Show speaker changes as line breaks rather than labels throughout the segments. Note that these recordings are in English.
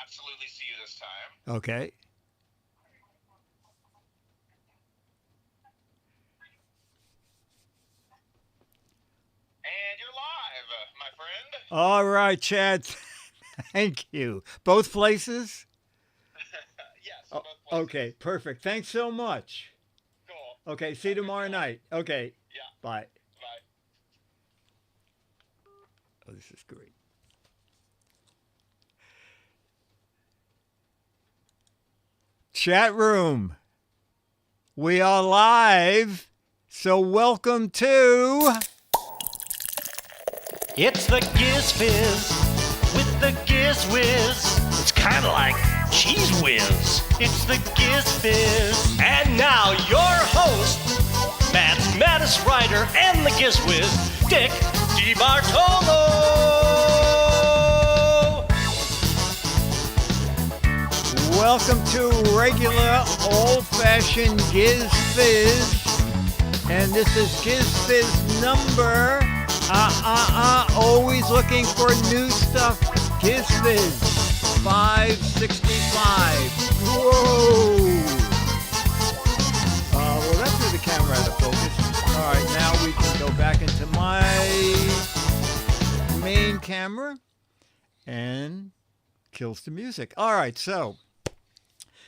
absolutely see you this time.
Okay.
And you're live, my friend.
All right, Chad. Thank you. Both places?
Yes,
Oh,
both
okay,
places.
perfect. Thanks so much.
Cool.
Okay, see you
Have a good
tomorrow
show.
night. Okay,
Yeah.
bye.
Bye.
Oh, this is great. Chat room. We are live. So welcome to
It's the Giz Fiz with the Giz Wiz. It's kind of like Cheese Whiz. It's the Giz Fiz. And now your host, mathematics writer and the Giz Wiz, Dick DeBartolo.
welcome to regular old-fashioned Giz Fiz. And this is Giz Fiz number always looking for new stuff. Giz Fiz 565. Whoa! Well, that threw the camera out of focus. All right, now we can go back into my main camera and kills the music. All right, so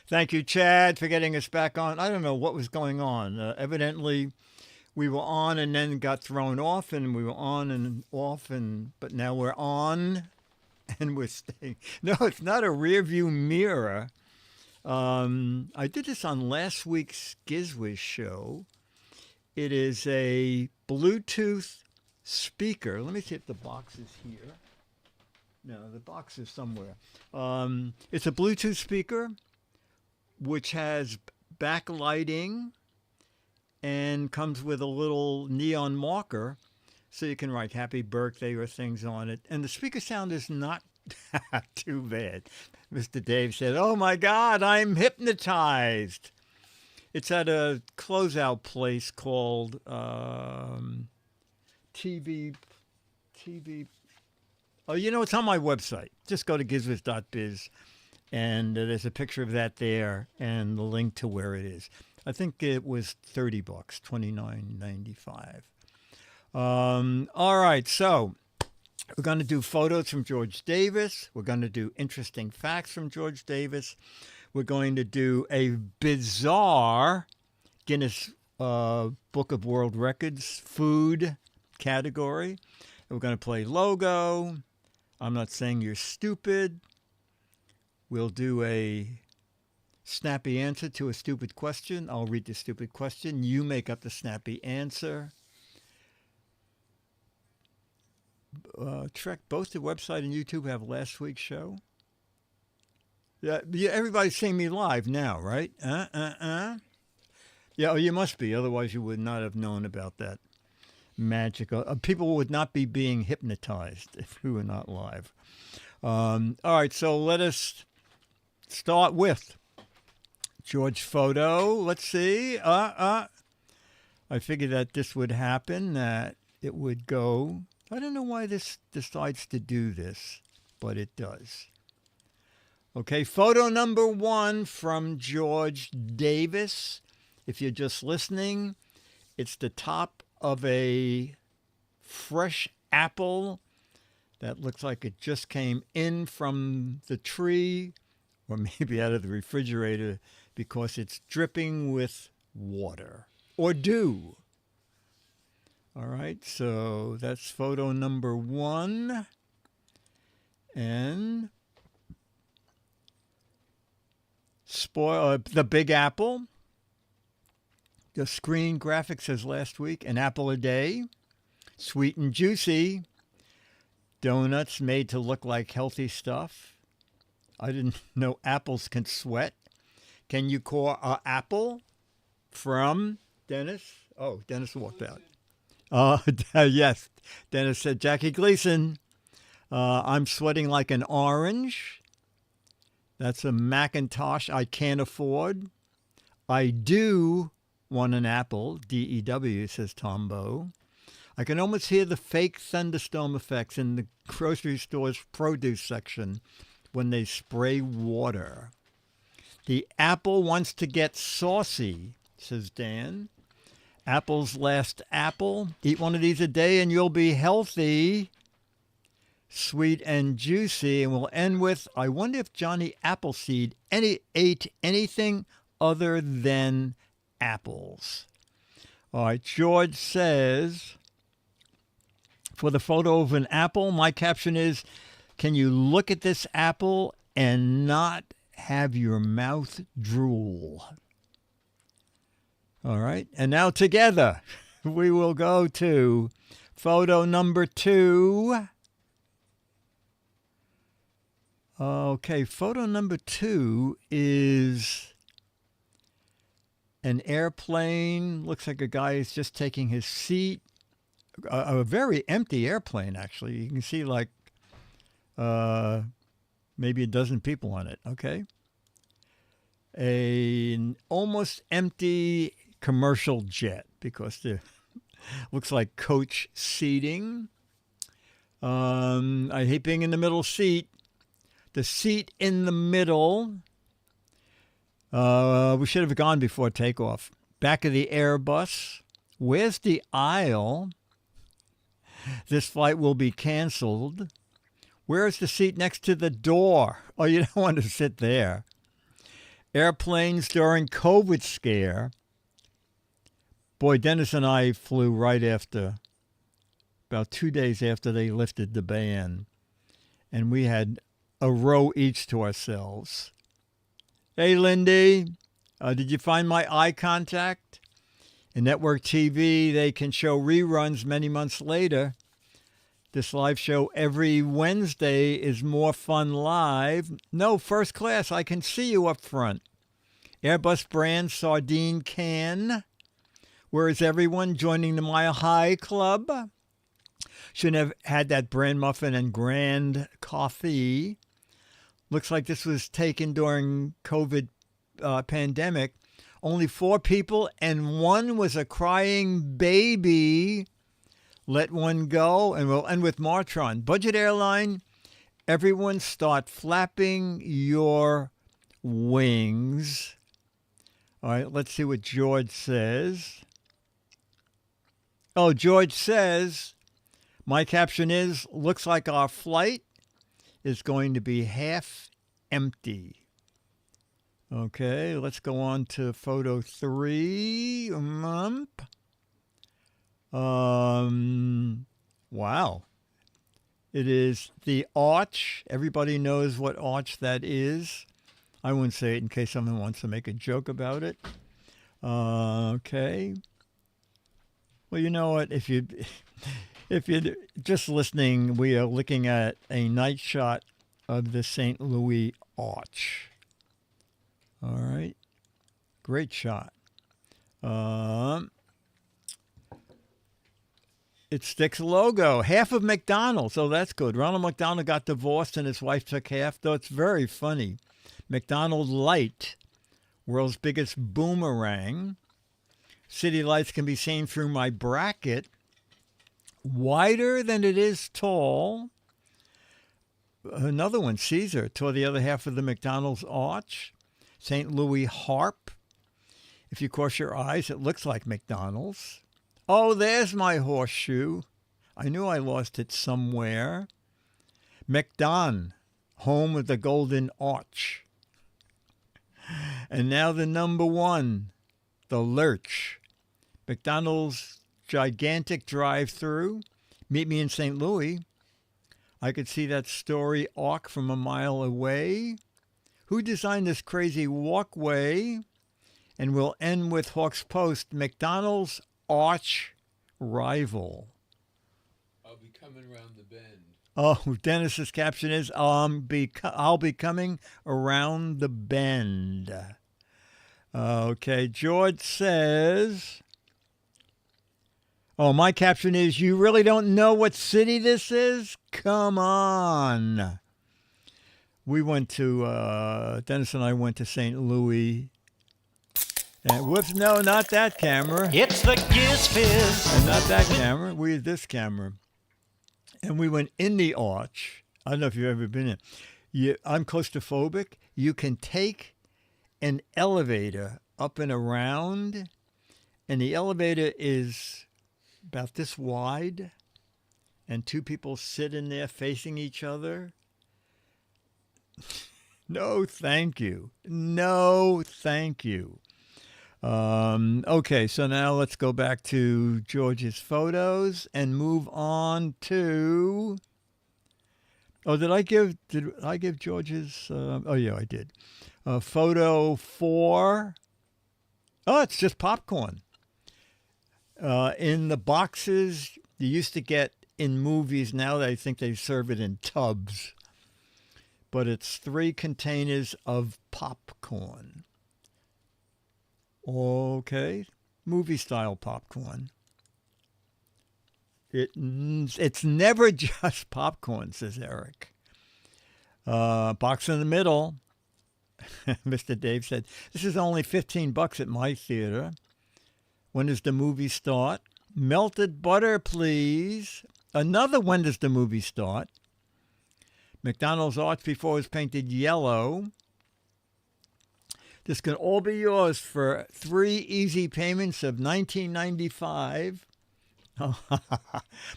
thank you, Chad, for getting us back on. I don't know what was going on. Evidently, we were on and then got thrown off, and we were on and off, but now we're on and we're staying. No, it's not a rear view mirror. I did this on last week's Giz Wiz show. It is a Bluetooth speaker. Let me see if the box is here. No, the box is somewhere. It's a Bluetooth speaker which has backlighting and comes with a little neon marker so you can write happy birthday or things on it. And the speaker sound is not too bad. Mr. Dave said, "Oh my God, I'm hypnotized." It's at a closeout place called TV. Oh, it's on my website. Just go to gizwiz.biz, and there's a picture of that there and the link to where it is. I think it was $30, $29.95. All right, so we're going to do photos from George Davis. We're going to do interesting facts from George Davis. We're going to do a bizarre Guinness Book of World Records food category. And we're going to play logo. I'm not saying you're stupid. We'll do a snappy answer to a stupid question. I'll read the stupid question. You make up the snappy answer. Trek, both the website and YouTube have last week's show. Yeah, everybody's seeing me live now, right? Yeah, oh, you must be. Otherwise, you would not have known about that magic. People would not be being hypnotized if we were not live. All right, so let us start with George photo. Let's see. I figured that this would happen, that it would go. I don't know why this decides to do this, but it does. Okay, photo number 1 from George Davis. If you're just listening, it's the top of a fresh apple that looks like it just came in from the tree or maybe out of the refrigerator because it's dripping with water or dew. All right, so that's photo number 1. And the Big Apple. The screen graphic says last week, an apple a day. Sweet and juicy. Donuts made to look like healthy stuff. I didn't know apples can sweat. Can you call an apple? From Dennis. Oh, Dennis walked out. Yes, Dennis said, Jackie Gleason, I'm sweating like an orange. That's a Macintosh I can't afford. I do want an apple, DEW, says Tombo. I can almost hear the fake thunderstorm effects in the grocery store's produce section when they spray water. The apple wants to get saucy, says Dan. Apple's last apple. Eat one of these a day and you'll be healthy. Sweet and juicy. And we'll end with, I wonder if Johnny Appleseed ate anything other than apples. All right, George says, for the photo of an apple, my caption is, can you look at this apple and not have your mouth drool? All right, and now together we will go to photo number 2. Okay, photo number 2 is an airplane. Looks like a guy is just taking his seat. A very empty airplane, actually. You can see like maybe a dozen people on it. Okay. An almost empty commercial jet because there looks like coach seating. I hate being in the middle seat. The seat in the middle. We should have gone before takeoff. Back of the Airbus. Where's the aisle? This flight will be canceled. Where's the seat next to the door? Oh, you don't want to sit there. Airplanes during COVID scare. Boy, Dennis and I flew right after, about 2 days after they lifted the ban. And we had a row each to ourselves. Hey, Lindy, did you find my eye contact? In network TV, they can show reruns many months later. This live show every Wednesday is more fun live. No, first class, I can see you up front. Airbus brand sardine can. Where is everyone joining the Mile High Club? Shouldn't have had that bran muffin and grand coffee. Looks like this was taken during COVID pandemic. Only 4 people and one was a crying baby. Let one go. And we'll end with Martron. Budget airline, everyone start flapping your wings. All right, let's see what George says. Oh, George says, my caption is, looks like our flight is going to be half empty. Okay, let's go on to photo 3. Wow. It is the arch. Everybody knows what arch that is. I wouldn't say it in case someone wants to make a joke about it. Okay. Well, you know what? If you're just listening, we are looking at a night shot of the St. Louis Arch. All right. Great shot. It sticks logo. Half of McDonald's. Oh, that's good. Ronald McDonald got divorced and his wife took half, though it's very funny. McDonald Light, world's biggest boomerang. City lights can be seen through my bracket. Wider than it is tall. Another one, Caesar, tore the other half of the McDonald's arch. St. Louis Harp. If you cross your eyes, it looks like McDonald's. Oh, there's my horseshoe. I knew I lost it somewhere. McDon, home of the Golden Arch. And now the number 1, the Lurch. McDonald's gigantic drive-through. Meet me in St. Louis. I could see that story arc from a mile away. Who designed this crazy walkway? And we'll end with Hawks Post, McDonald's arch rival.
I'll be coming around the bend.
Oh, Dennis's caption is, I'll be coming around the bend. Okay, George says, oh, my caption is, you really don't know what city this is? Come on. We went to, Dennis and I went to St. Louis. And whoops, no, not that camera.
It's the Giz Fiz.
And not that camera. We had this camera. And we went in the arch. I don't know if you've ever been in. I'm claustrophobic. You can take an elevator up and around, and the elevator is about this wide, and two people sit in there facing each other. No, thank you. No, thank you. Okay, so now let's go back to George's photos and move on to... Oh, did I give George's... oh, yeah, I did. Photo 4. Oh, it's just popcorn. In the boxes you used to get in movies, now I think they serve it in tubs. But it's 3 containers of popcorn. Okay, movie-style popcorn. It's never just popcorn, says Eric. Box in the middle. Mr. Dave said, this is only $15 at my theater. When does the movie start? Melted butter, please. Another when does the movie start? McDonald's Arch Before was painted yellow. This can all be yours for 3 easy payments of $19.95. Oh,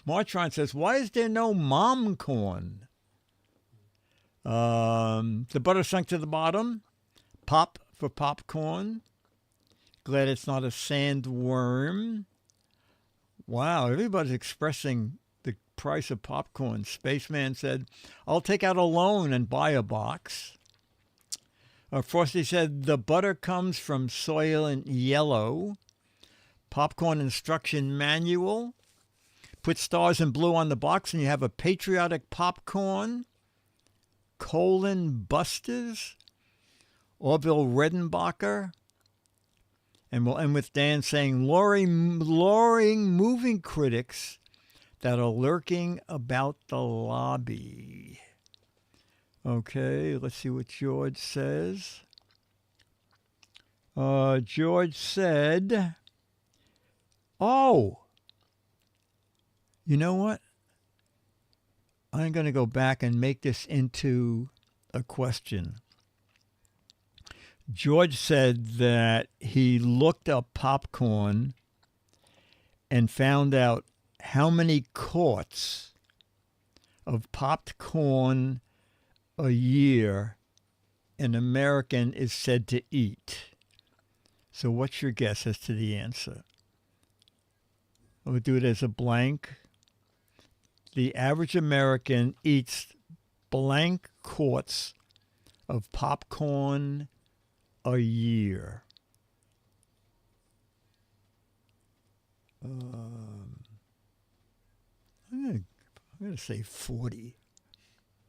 Martron says, why is there no mom corn? The butter sunk to the bottom. Pop for popcorn. Glad it's not a sandworm. Wow, everybody's expressing the price of popcorn. Spaceman said, I'll take out a loan and buy a box. Frosty said, the butter comes from Soylent Yellow. Popcorn instruction manual. Put stars in blue on the box and you have a patriotic popcorn. Colon Busters. Orville Redenbacher. And we'll end with Dan saying, luring moving critics that are lurking about the lobby. Okay, let's see what George says. George said, oh, you know what? I'm going to go back and make this into a question. George said that he looked up popcorn and found out how many quarts of popped corn a year an American is said to eat. So what's your guess as to the answer? We'll do it as a blank. The average American eats blank quarts of popcorn a year. I'm going to say 40.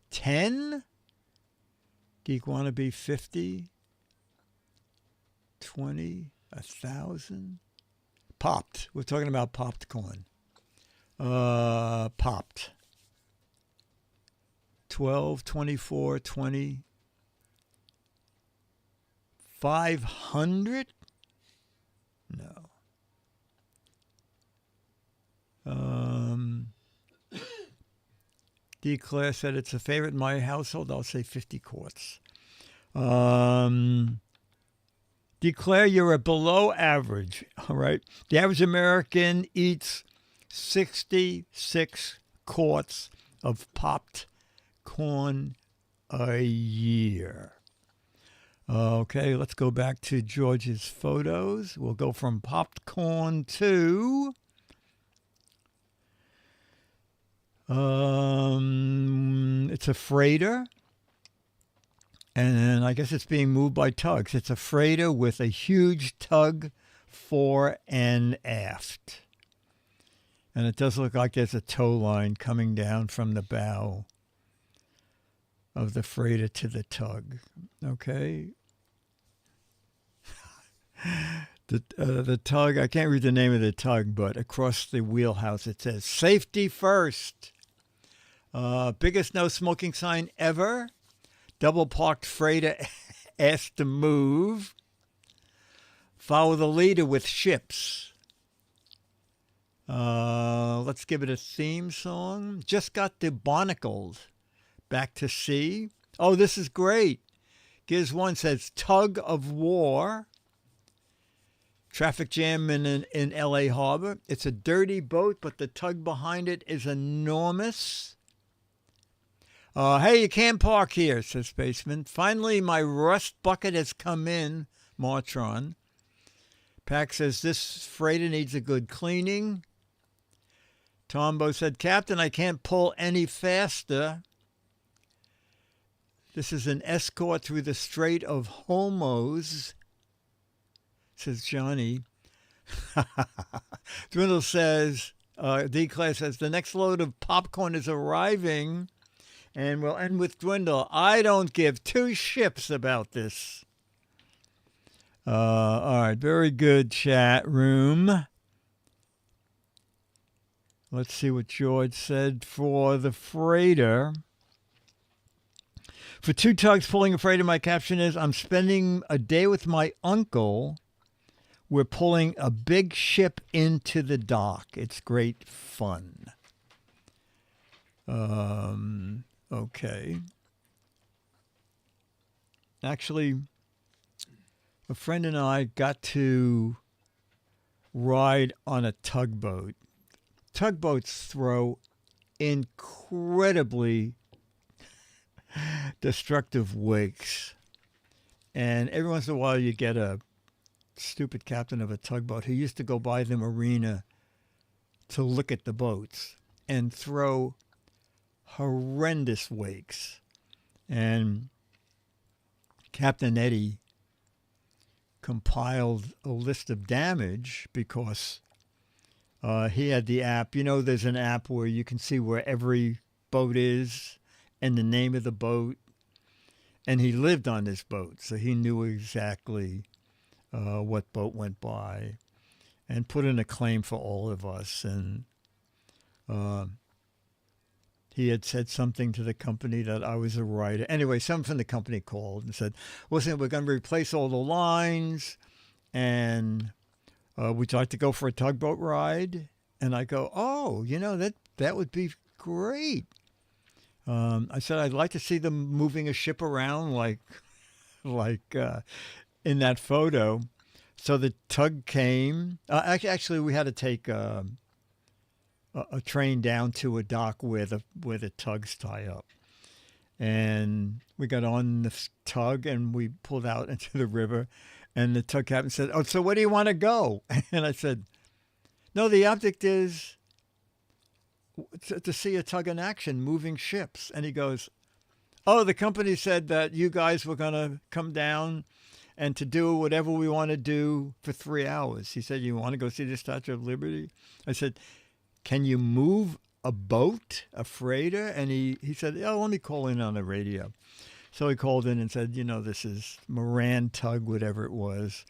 10? Geek Wannabe 50? 20? 1,000? Popped. We're talking about popped corn. Popped. 12, 24, 20. 500? No. Declare said it's a favorite in my household. I'll say 50 quarts. Declare you're a below average. All right. The average American eats 66 quarts of popped corn a year. Okay, let's go back to George's photos. We'll go from popped corn to it's a freighter, and I guess it's being moved by tugs. It's a freighter with a huge tug fore and aft, and it does look like there's a tow line coming down from the bow of the freighter to the tug. Okay. The tug, I can't read the name of the tug, but across the wheelhouse it says, safety first. Biggest no smoking sign ever. Double parked freighter asked to move. Follow the leader with ships. Let's give it a theme song. Just got the barnacles back to sea. Oh, this is great. Giz One says, tug of war. Traffic jam in L.A. Harbor. It's a dirty boat, but the tug behind it is enormous. Hey, you can't park here, says Spaceman. Finally, my rust bucket has come in, Martron. Pack says, this freighter needs a good cleaning. Tombo said, Captain, I can't pull any faster. This is an escort through the Strait of Hormuz, says Johnny. Dwindle says, D-Class says, the next load of popcorn is arriving. And we'll end with Dwindle. I don't give two ships about this. All right, very good chat room. Let's see what George said for the freighter. For two tugs pulling a freighter, my caption is, I'm spending a day with my uncle. We're pulling a big ship into the dock. It's great fun. Okay. Actually, a friend and I got to ride on a tugboat. Tugboats throw incredibly destructive wakes. And every once in a while you get a stupid captain of a tugboat who used to go by the marina to look at the boats and throw horrendous wakes. And Captain Eddie compiled a list of damage because he had the app. You know, there's an app where you can see where every boat is and the name of the boat. And he lived on this boat, so he knew exactly what boat went by and put in a claim for all of us. And he had said something to the company that I was a writer. Anyway, someone from the company called and said, listen, we're going to replace all the lines, and would you like to go for a tugboat ride? And I go, oh, you know, that would be great. I said, I'd like to see them moving a ship around like in that photo. So the tug came. Actually, we had to take a train down to a dock where the tugs tie up. And we got on the tug and we pulled out into the river. And the tug captain said, oh, so where do you want to go? And I said, no, the object is to see a tug in action, moving ships. And he goes, oh, the company said that you guys were going to come down and to do whatever we want to do for 3 hours. He said, you want to go see the Statue of Liberty? I said, can you move a boat, a freighter? And he said, oh, let me call in on the radio. So he called in and said, you know, this is Moran Tug, whatever it was,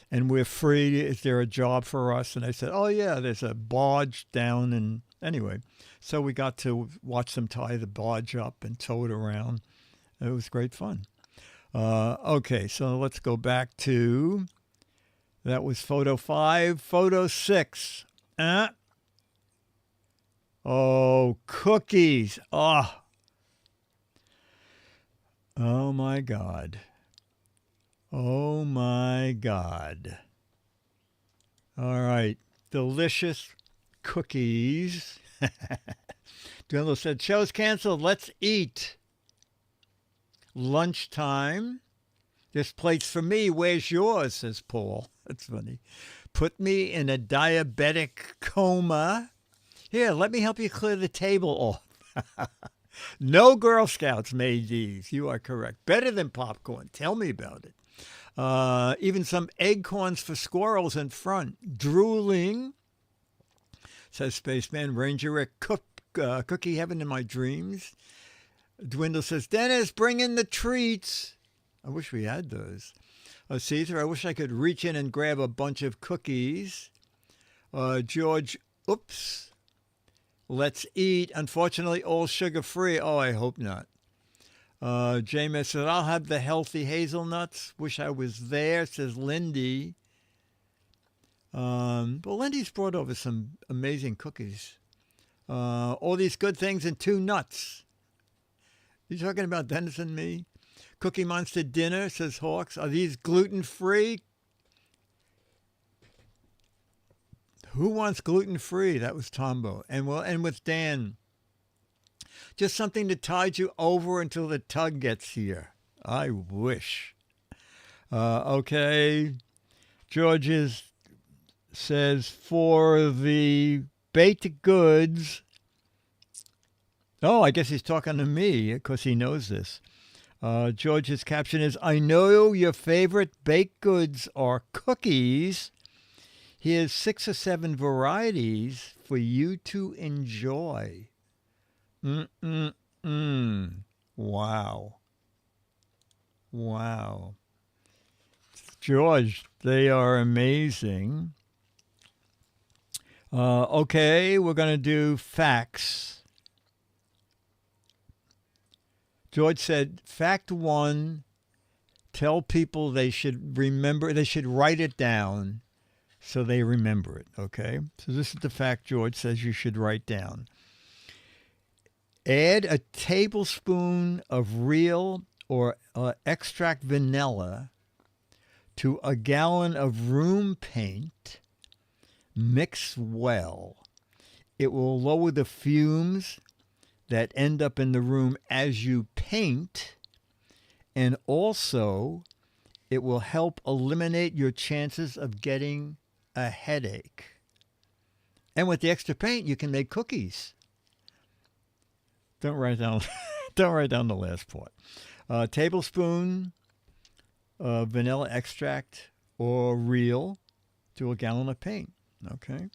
and we're free. Is there a job for us? And I said, oh, yeah, there's a barge down. And anyway, so we got to watch them tie the barge up and tow it around. It was great fun. Okay, so let's go back to, that was photo 5. Photo 6. Oh, cookies. Oh, my God. Oh, my God. All right. Delicious cookies. Dwindle said, show's canceled. Let's eat. Lunchtime. This plate's for me. Where's yours? Says Paul. That's funny. Put me in a diabetic coma. Here, let me help you clear the table off. No Girl Scouts made these. You are correct. Better than popcorn. Tell me about it. Even some acorns for squirrels in front. Drooling, says Spaceman. Ranger Rick, cookie heaven in my dreams. Dwindle says, Dennis, bring in the treats. I wish we had those. Caesar, I wish I could reach in and grab a bunch of cookies. George, oops. Let's eat. Unfortunately, all sugar-free. Oh, I hope not. James said, I'll have the healthy hazelnuts. Wish I was there, says Lindy. But Lindy's brought over some amazing cookies. All these good things and 2 nuts. You talking about Dennis and me? Cookie Monster dinner, says Hawks. Are these gluten-free? Who wants gluten-free? That was Tombo. And with Dan, just something to tide you over until the tug gets here. I wish. Okay. George says for the baked goods. Oh, I guess he's talking to me because he knows this. George's caption is, I know your favorite baked goods are cookies. Here's 6 or 7 varieties for you to enjoy. Wow. Wow. George, they are amazing. Okay, we're going to do facts. George said, fact 1, tell people they should remember, they should write it down so they remember it, okay? So this is the fact George says you should write down. Add a tablespoon of real or extract vanilla to a gallon of room paint. Mix well. It will lower the fumes that end up in the room as you paint, and also it will help eliminate your chances of getting a headache. And with the extra paint, you can make cookies. Don't write down the last part. Tablespoon of vanilla extract or real to a gallon of paint. Okay.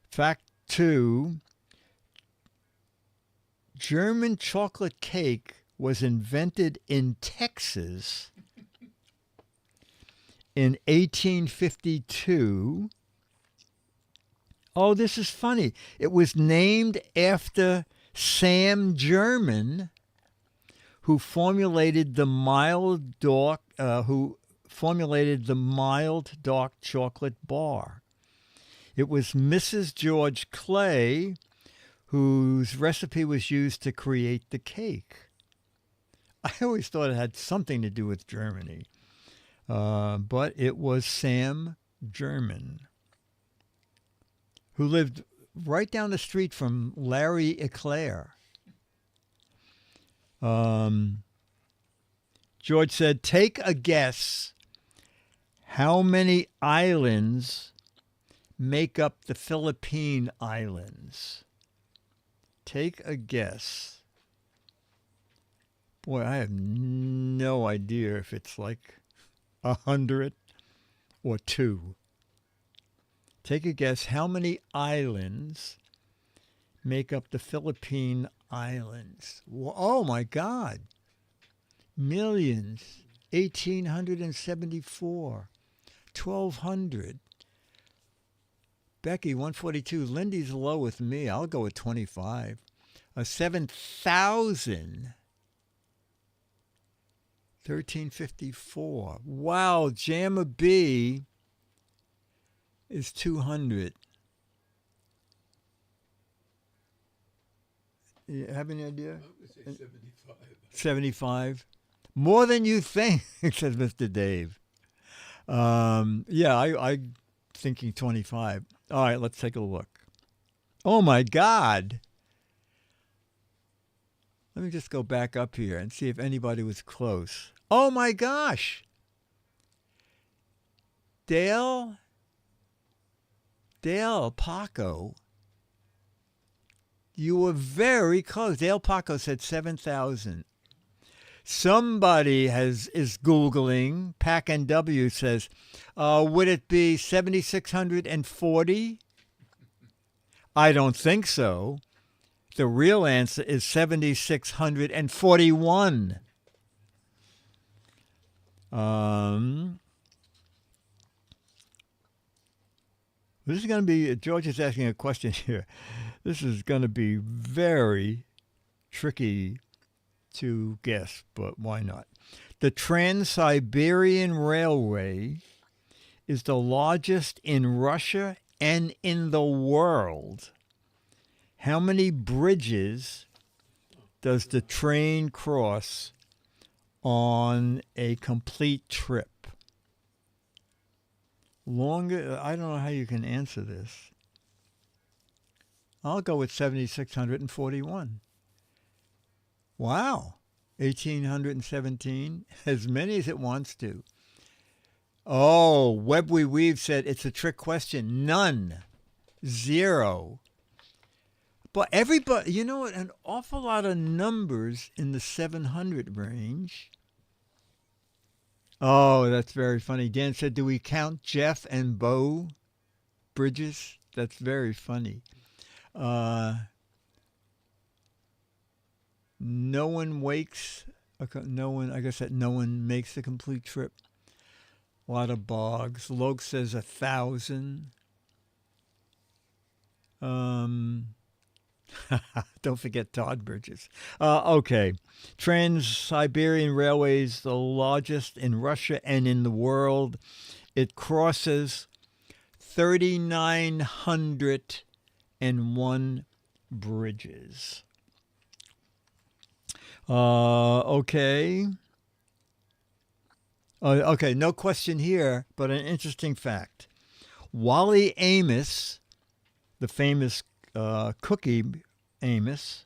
Fact 2. German chocolate cake was invented in Texas in 1852. Oh, this is funny. It was named after Sam German, who formulated the mild dark chocolate bar. It was Mrs. George Clay whose recipe was used to create the cake. I always thought it had something to do with Germany, but it was Sam German, who lived right down the street from Larry Eclair. George said, take a guess how many islands make up the Philippine Islands. Take a guess. Boy, I have no idea if it's like 100 or 2. Take a guess how many islands make up the Philippine Islands. Oh, my God. Millions. 1,874. 1,200. Becky, 142. Lindy's low with me. I'll go with 25. 7,000. 1,354. Wow, Jamma B is 200. You have any idea?
I would say 75.
75. More than you think, says Mr. Dave. Yeah, I'm thinking 25. All right, let's take a look. Oh, my God. Let me just go back up here and see if anybody was close. Oh, my gosh. Dale Paco. You were very close. Dale Paco said 7,000. Somebody is Googling. Pac and W says, would it be 7,640? I don't think so. The real answer is 7,641. This is going to be, George is asking a question here. This is going to be very tricky to guess, but why not? The Trans-Siberian Railway is the largest in Russia and in the world. How many bridges does the train cross on a complete trip? Longer, I don't know how you can answer this. I'll go with 7,641. Wow. 1,817. As many as it wants to. Oh, Web We Weave said it's a trick question. None. 0. But everybody, you know what? An awful lot of numbers in the 700 range. Oh, that's very funny. Dan said, do we count Jeff and Bo Bridges? That's very funny. No one wakes. Okay, no one. I guess that no one makes the complete trip. A lot of bogs. Logue says 1,000. Don't forget Todd Bridges. Okay. Trans-Siberian Railways, the largest in Russia and in the world. It crosses 3,901 bridges. Okay. Okay, no question here, but an interesting fact. Wally Amos, the famous cookie Amos,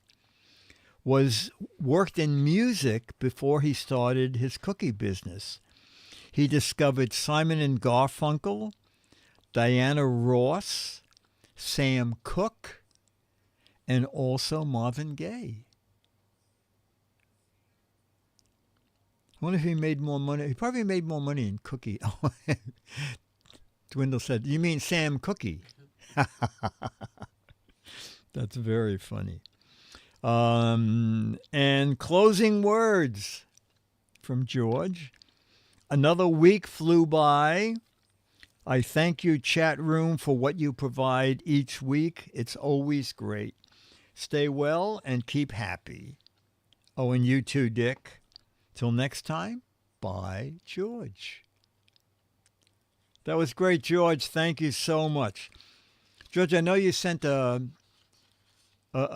worked in music before he started his cookie business. He discovered Simon and Garfunkel, Diana Ross, Sam Cooke, and also Marvin Gaye. I wonder if he made more money. He probably made more money in cookie. Dwindle said, you mean Sam Cookie? That's very funny. And closing words from George. Another week flew by. I thank you, chat room, for what you provide each week. It's always great. Stay well and keep happy. Oh, and you too, Dick. Till next time, bye, George. That was great, George. Thank you so much. George, I know you sent a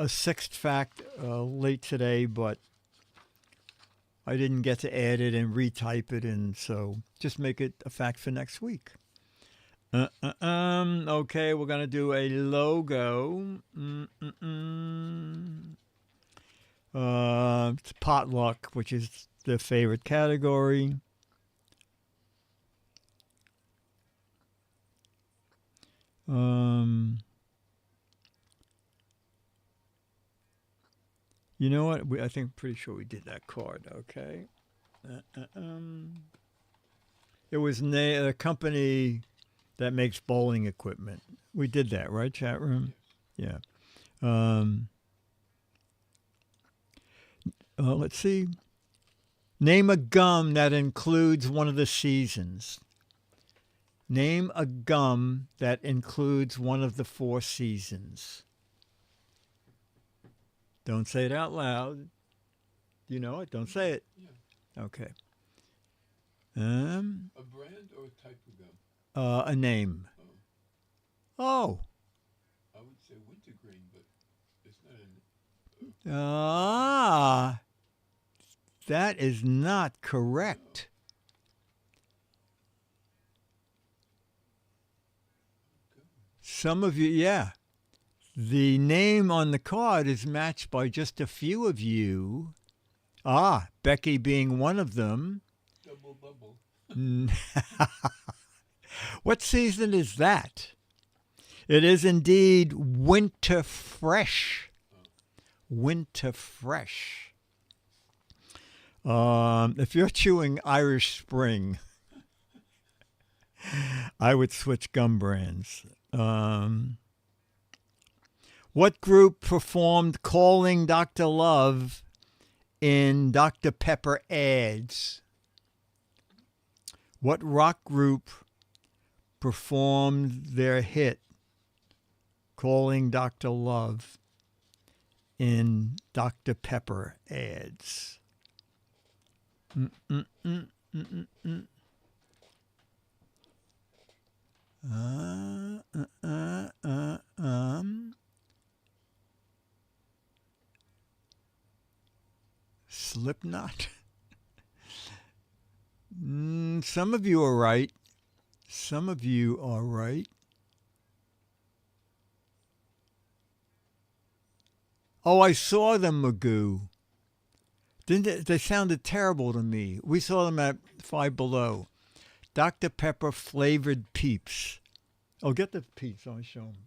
sixth fact late today, but I didn't get to add it and retype it, and so just make it a fact for next week. Okay, we're going to do a logo. It's Potluck, which is their favorite category. You know what? I think pretty sure we did that card. Okay. It was a company that makes bowling equipment. We did that, right, chat room? Yeah. Let's see. Name a gum that includes one of the seasons. Name a gum that includes one of the 4 seasons. Don't say it out loud. Do you know it? Don't say it.
Yeah.
Okay.
A brand or a type of gum?
A name. Oh.
I would say wintergreen, but it's not
that is not correct. Some of you, yeah. The name on the card is matched by just a few of you. Becky being one of them.
Double bubble.
What season is that? It is indeed winter fresh. Winter fresh. If you're chewing Irish Spring, I would switch gum brands. What group performed Calling Dr. Love in Dr. Pepper ads? What rock group performed their hit Calling Dr. Love in Dr. Pepper ads? Slipknot? Some of you are right. Some of you are right. Oh, I saw them, Magoo. Didn't they sounded terrible to me. We saw them at Five Below. Dr. Pepper flavored Peeps. Oh, get the Peeps. I'll show them.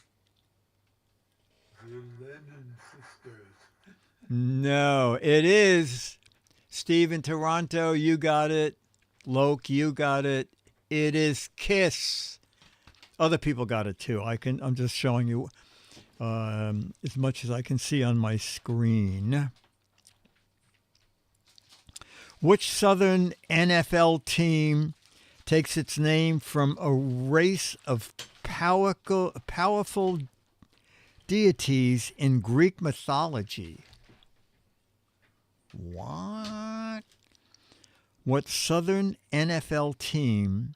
The Lennon Sisters.
No, it is. Steve in Toronto, you got it. Loke, you got it. It is Kiss. Other people got it too. I'm just showing you as much as I can see on my screen. Which Southern NFL team takes its name from a race of powerful deities in Greek mythology? What? What Southern NFL team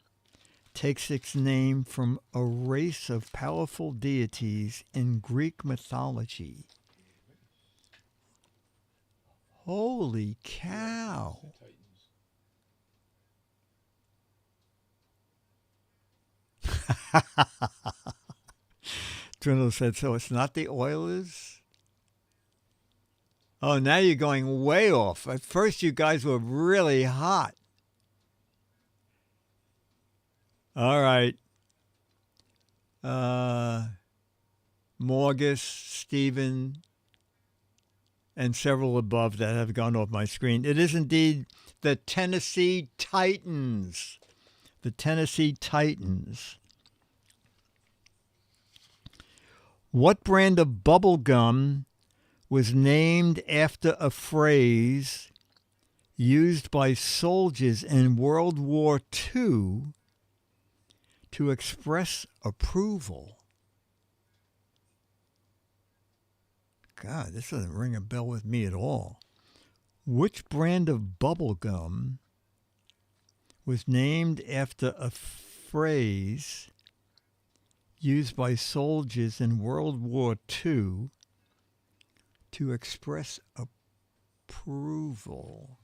takes its name from a race of powerful deities in Greek mythology? Holy cow. Dwindle said, so it's not the Oilers? Oh, now you're going way off. At first, you guys were really hot. All right. Morgus, Stephen, and several above that have gone off my screen. It is indeed the Tennessee Titans. The Tennessee Titans. What brand of bubble gum was named after a phrase used by soldiers in World War II to express approval? God, this doesn't ring a bell with me at all. Which brand of bubble gum was named after a phrase used by soldiers in World War II to express approval?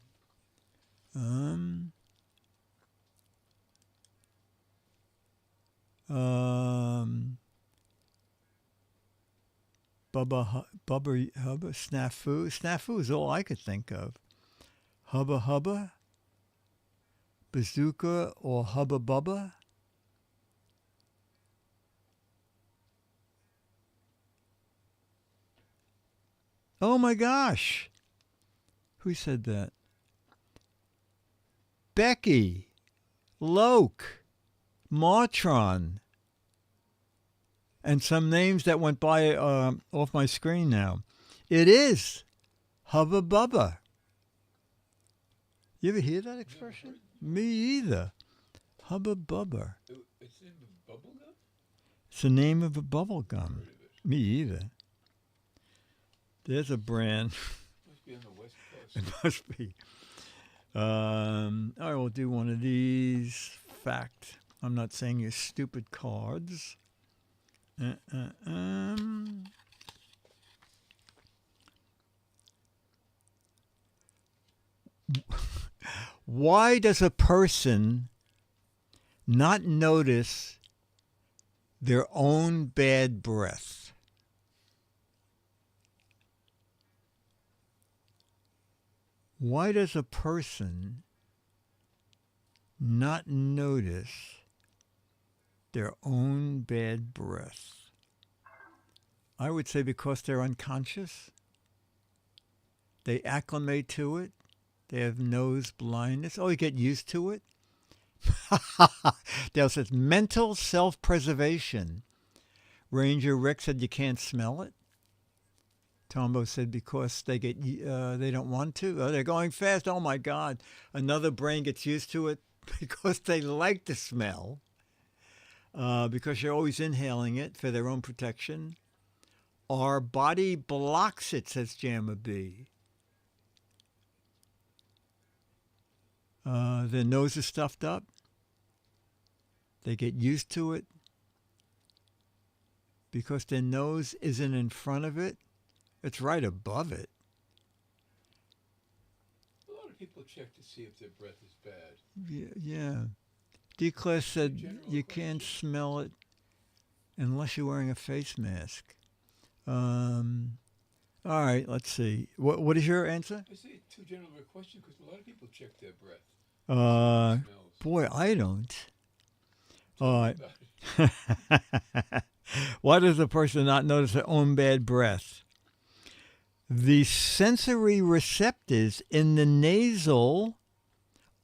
Bubba Hubba, Snafu. Snafu is all I could think of. Hubba Hubba, Bazooka, or Hubba Bubba. Oh my gosh. Who said that? Becky, Loke, Martron, and some names that went by off my screen now. It is Hubba Bubba. You ever hear that expression? Me either. Hubba Bubba.
It's in the bubble gum?
It's the name of a bubble gum. Me either. There's a brand.
Must be on the West Coast.
It must be. I will do one of these. Fact. I'm not saying you're stupid cards. Why does a person not notice their own bad breath? Why does a person not notice their own bad breath? I would say because they're unconscious. They acclimate to it. They have nose blindness. Oh, you get used to it. Dale says mental self-preservation. Ranger Rick said you can't smell it. Tombo said because they don't want to. Oh, they're going fast. Oh my God! Another brain gets used to it because they like the smell. Because you're always inhaling it for their own protection. Our body blocks it, says Jamma B. Their nose is stuffed up. They get used to it because their nose isn't in front of it. It's right above it.
do people check to see if their breath is bad?
Yeah. D-Class said
General
you can't
question.
smell it unless you're wearing a face mask. All right, let's see. What is your answer?
I say too general of a question because a lot of people check their breath. Smells.
Boy, I don't.
Tell
All
me
right.
about it.
Why does a person not notice their own bad breath? The sensory receptors in the nasal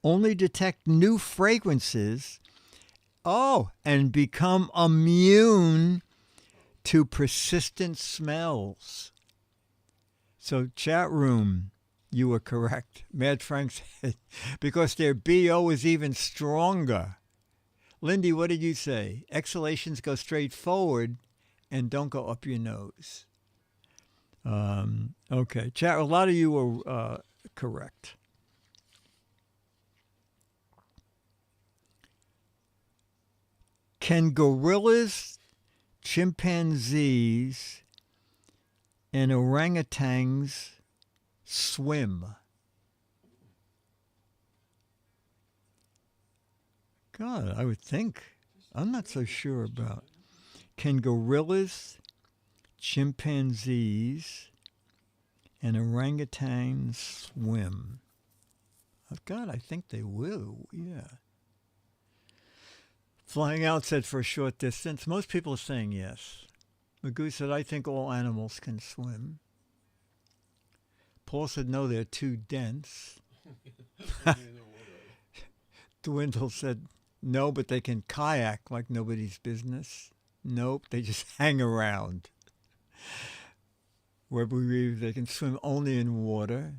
only detect new fragrances, and become immune to persistent smells. So, chat room, you were correct. Mad Frank said, because their BO is even stronger. Lindy, what did you say? Exhalations go straight forward and don't go up your nose. Okay. Chat, a lot of you were correct. Can gorillas, chimpanzees, and orangutans swim? God, I would think. I'm not so sure about. Can gorillas, chimpanzees, and orangutans swim? God, I think they will. Yeah. Flying Out said for a short distance. Most people are saying yes. Magoo said, I think all animals can swim. Paul said, no, they're too dense. Dwindle said, no, but they can kayak like nobody's business. Nope, they just hang around. Where we believe they can swim only in water.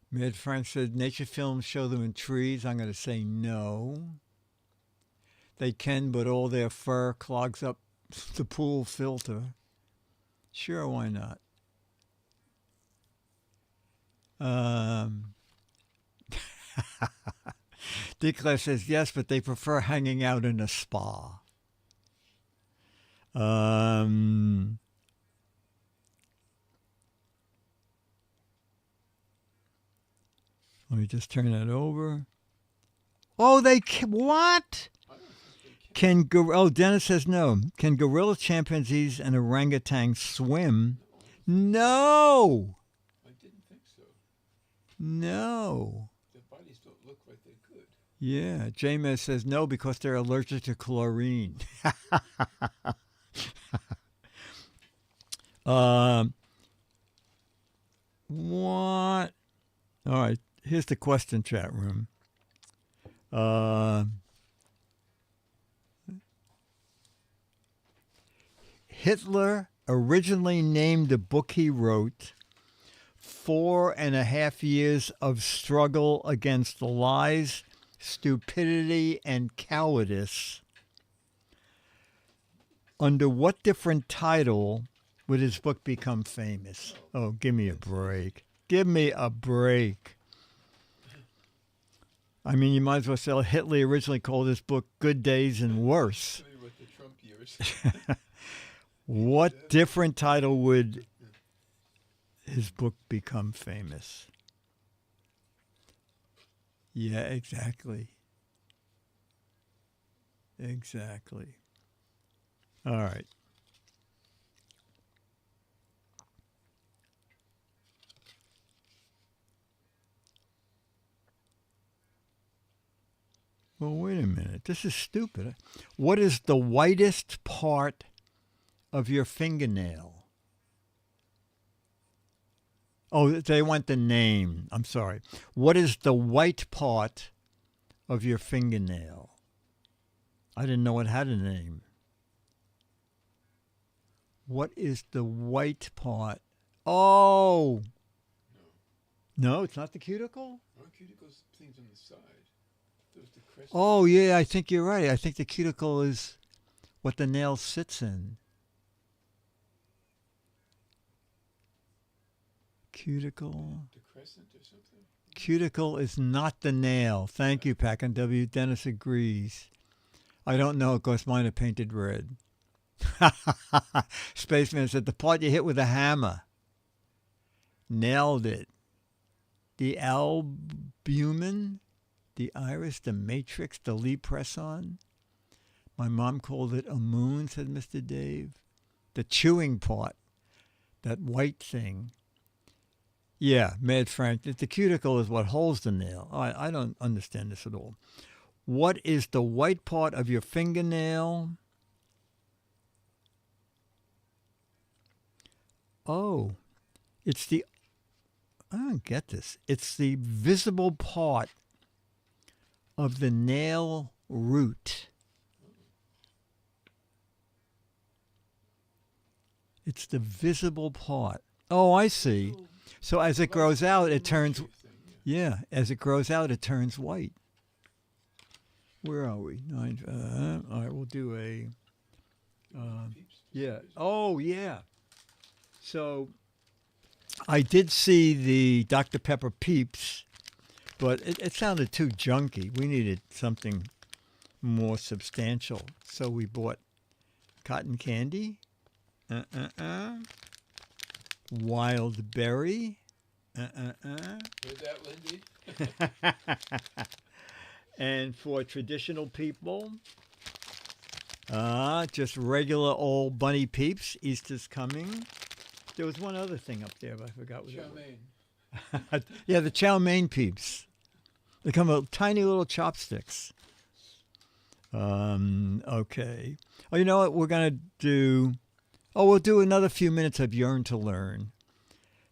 Mad Frank said, nature films show them in trees. I'm going to say no. They can, but all their fur clogs up the pool filter. Sure, why not? Dicla says, yes, but they prefer hanging out in a spa. Let me just turn that over. Oh, they can, what? Dennis says no. Can gorillas, chimpanzees, and orangutans swim? No.
I didn't think so.
No.
Their bodies don't look like they could.
Yeah, James says no because they're allergic to chlorine. What? All right, here's the question, chat room. Hitler originally named the book he wrote 4.5 years of struggle against the lies, stupidity, and cowardice. Under what different title would his book become famous? Oh, give me a break. Give me a break. I mean, you might as well say Hitler originally called his book Good Days and Worse.
Tell you what the Trump years.
What different title would his book become famous? Yeah, exactly. Exactly. All right. Well, wait a minute. This is stupid. What is the whitest part of your fingernail? Oh, they want the name. I'm sorry. What is the white part of your fingernail? I didn't know it had a name. What is the white part? Oh! No, it's not the cuticle?
Our cuticles things on the side. Those the crest.
Oh, yeah, I think you're right. I think the cuticle is what the nail sits in. Cuticle.
The crescent or something.
Cuticle is not the nail. Thank you, Pack and W. Dennis agrees. I don't know because mine are painted red. Spaceman said the part you hit with a hammer. Nailed it. the albumin, the iris, the matrix, the lead-press-on. My mom called it a moon, said Mr. Dave. The chewing part, that white thing. Yeah, Mad Frank, the cuticle is what holds the nail. I don't understand this at all. What is the white part of your fingernail? Oh, I don't get this. It's the visible part of the nail root. It's the visible part. Oh, I see. So as it grows out, it turns, as it grows out, it turns white. Where are we? All right, we'll do a, Oh, yeah. So I did see the Dr. Pepper Peeps, but it sounded too junky. We needed something more substantial. So we bought cotton candy. Wild berry.
Heard that, Lindy?
And for traditional people, just regular old bunny peeps. Easter's coming. There was one other thing up there, but I forgot what it was. Yeah, the chow mein peeps. They come with tiny little chopsticks. Okay. Oh, you know what we're going to do? Oh, we'll do another few minutes of Yearn to Learn.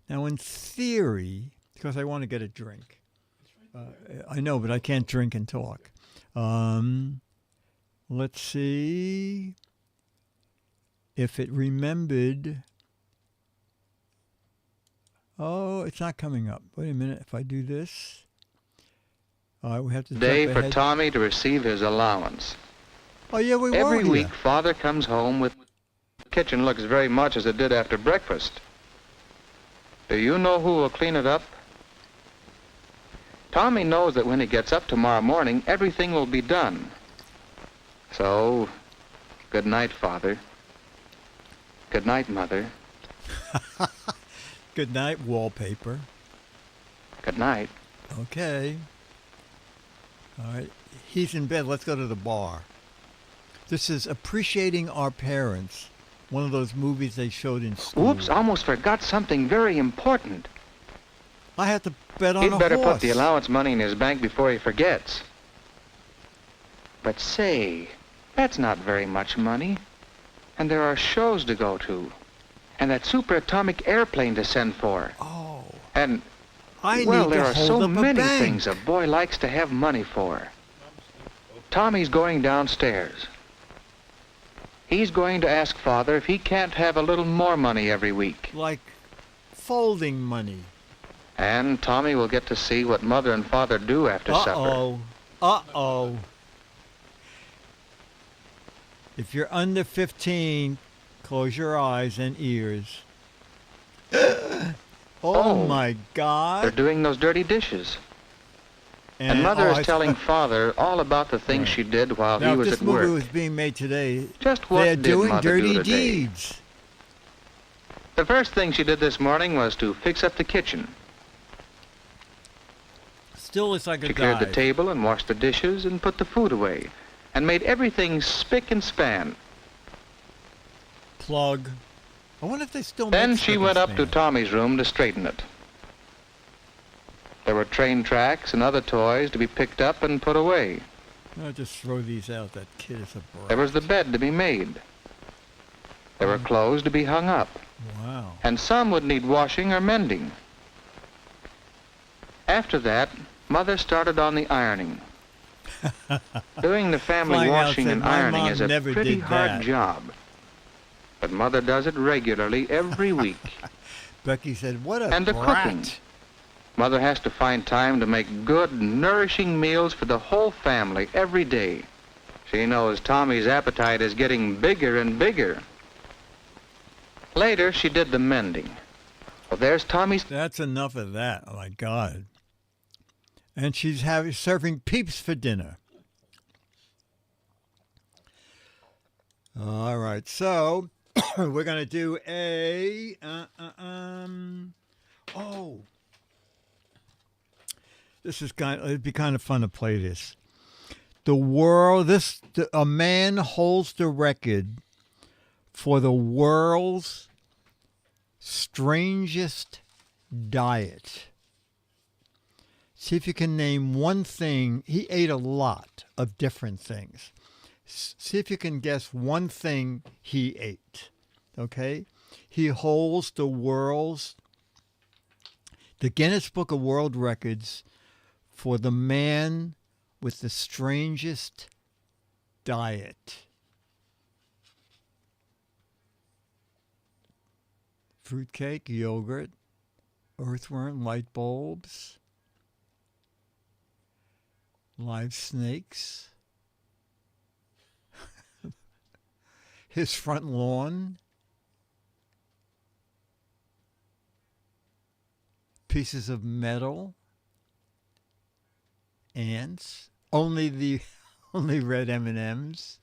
Now, in theory, because I want to get a drink. I know, but I can't drink and talk. Let's see if it remembered. Oh, it's not coming up. Wait a minute. If I do this, we have to.
Day for Tommy to receive his allowance.
Oh yeah, we were
Every
here.
week, Father comes home with. The kitchen looks very much as it did after breakfast. Do you know who will clean it up? Tommy knows that when he gets up tomorrow morning, everything will be done. So, good night, Father. Good night, Mother.
Good night, wallpaper.
Good night.
Okay. All right. He's in bed. Let's go to the bar. This is Appreciating Our Parents, one of those movies they showed in school.
Whoops, almost forgot something very important.
I had to bet on a
He'd better
horse.
put the allowance money in his bank before he forgets. But say, that's not very much money. And there are shows to go to. And that superatomic airplane to send for.
Oh.
And,
I
well,
need
there
to
are
hold
so
up a
many
bank.
things a boy likes to have money for. Tommy's going downstairs. He's going to ask Father if he can't have a little more money every week.
Like folding money.
And Tommy will get to see what Mother and Father do after supper.
Uh-oh. If you're under 15, close your eyes and ears. Oh, my God.
They're doing those dirty dishes. And Mother is telling Father all about the things she did while he was at
Now, if this movie
work.
was being made today,
Just what
they're
did
doing
Mother
dirty
do today?
deeds.
The first thing she did this morning was to fix up the kitchen.
Still, it's like a
She cleared the
dive.
table and washed the dishes and put the food away and made everything spick and span.
Plug. I wonder if they still
Then
make
she
spick
went
and
up to
span.
Tommy's room to straighten it. There were train tracks and other toys to be picked up and put away.
I'll just throw these out. That kid is a brat.
There was the bed to be made. There were clothes to be hung up.
Wow.
And some would need washing or mending. After that, Mother started on the ironing. Doing the family
Flying out
washing
said,
and
"My
ironing
mom
is a
never
pretty
did
hard
that."
job. But Mother does it regularly every week.
Becky said, what a
And the
brat.
cooking. Mother has to find time to make good, nourishing meals for the whole family every day. She knows Tommy's appetite is getting bigger and bigger. Later, she did the mending. Well, there's Tommy's...
That's enough of that. Oh, my God. And she's serving peeps for dinner. All right. So we're going to do a... It'd be kind of fun to play this. A man holds the record for the world's strangest diet. See if you can name one thing. He ate a lot of different things. See if you can guess one thing he ate. Okay? He holds the Guinness Book of World Records for the man with the strangest diet. Fruitcake, yogurt, earthworm, light bulbs, live snakes, his front lawn, pieces of metal, ants, only red M&Ms,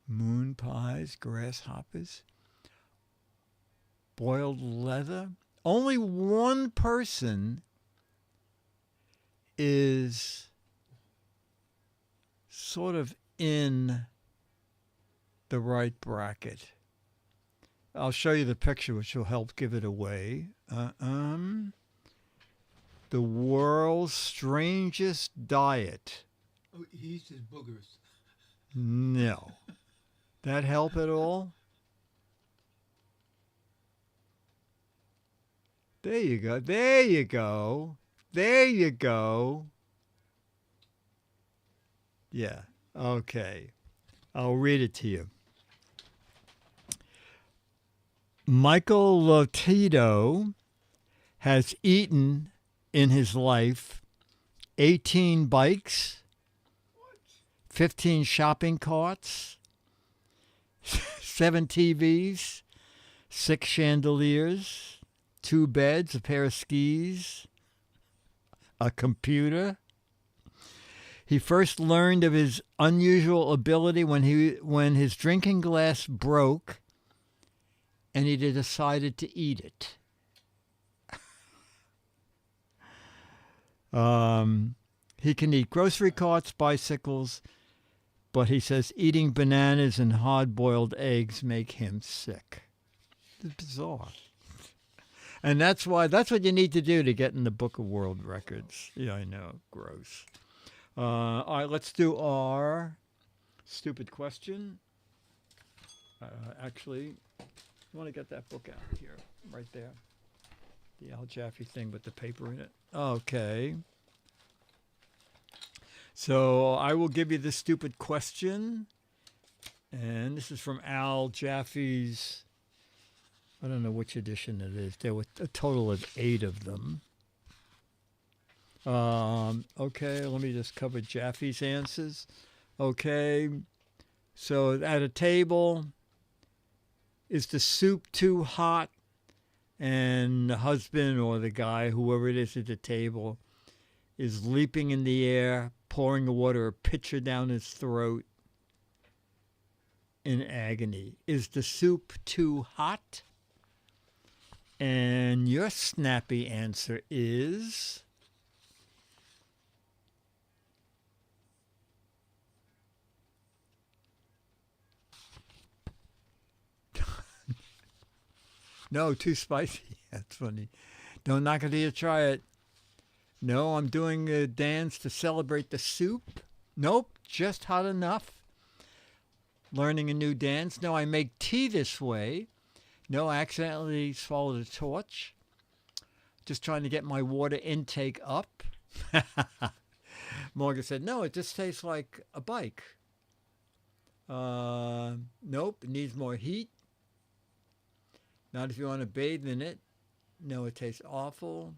moon pies, grasshoppers, boiled leather. Only one person is sort of in the right bracket. I'll show you the picture, which will help give it away. The world's strangest diet.
Oh, he eats his boogers.
No. That help at all? There you go. There you go. There you go. Yeah. Okay. I'll read it to you. Michael Lotito has eaten in his life 18 bikes, 15 shopping carts, 7 TVs, 6 chandeliers, 2 beds, a pair of skis, a computer. He first learned of his unusual ability when his drinking glass broke and he decided to eat it. He can eat grocery carts, bicycles, but he says eating bananas and hard-boiled eggs make him sick. It's bizarre. And that's what you need to do to get in the Book of World Records. Yeah, I know. Gross. All right, let's do our stupid question. Actually, you want to get that book out here, right there. The Al Jaffee thing with the paper in it. Okay. So I will give you the stupid question. And this is from Al Jaffee's, I don't know which edition it is. There were a total of 8 of them. Okay, let me just cover Jaffee's answers. Okay, so at a table, is the soup too hot? And the husband or the guy, whoever it is at the table, is leaping in the air, pouring the water, a pitcher down his throat in agony. Is the soup too hot? And your snappy answer is... No, too spicy. That's funny. Don't knock it till you try it. No, I'm doing a dance to celebrate the soup. Nope, just hot enough. Learning a new dance. No, I make tea this way. No, I accidentally swallowed a torch. Just trying to get my water intake up. Morgan said, no, it just tastes like a bike. Nope, it needs more heat. Not if you want to bathe in it. No, it tastes awful.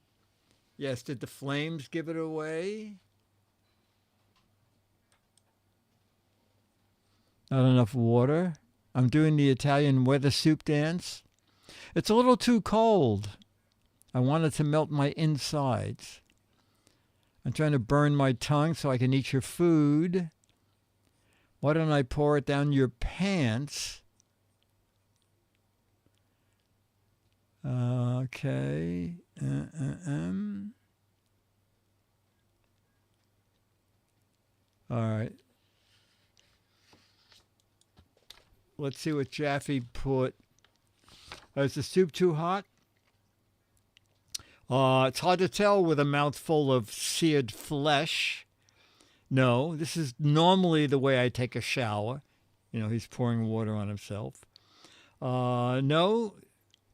Yes, did the flames give it away? Not enough water. I'm doing the Italian weather soup dance. It's a little too cold. I wanted to melt my insides. I'm trying to burn my tongue so I can eat your food. Why don't I pour it down your pants? Okay. All right. Let's see what Jaffee put. Is the soup too hot? It's hard to tell with a mouthful of seared flesh. No, this is normally the way I take a shower. You know, he's pouring water on himself. No,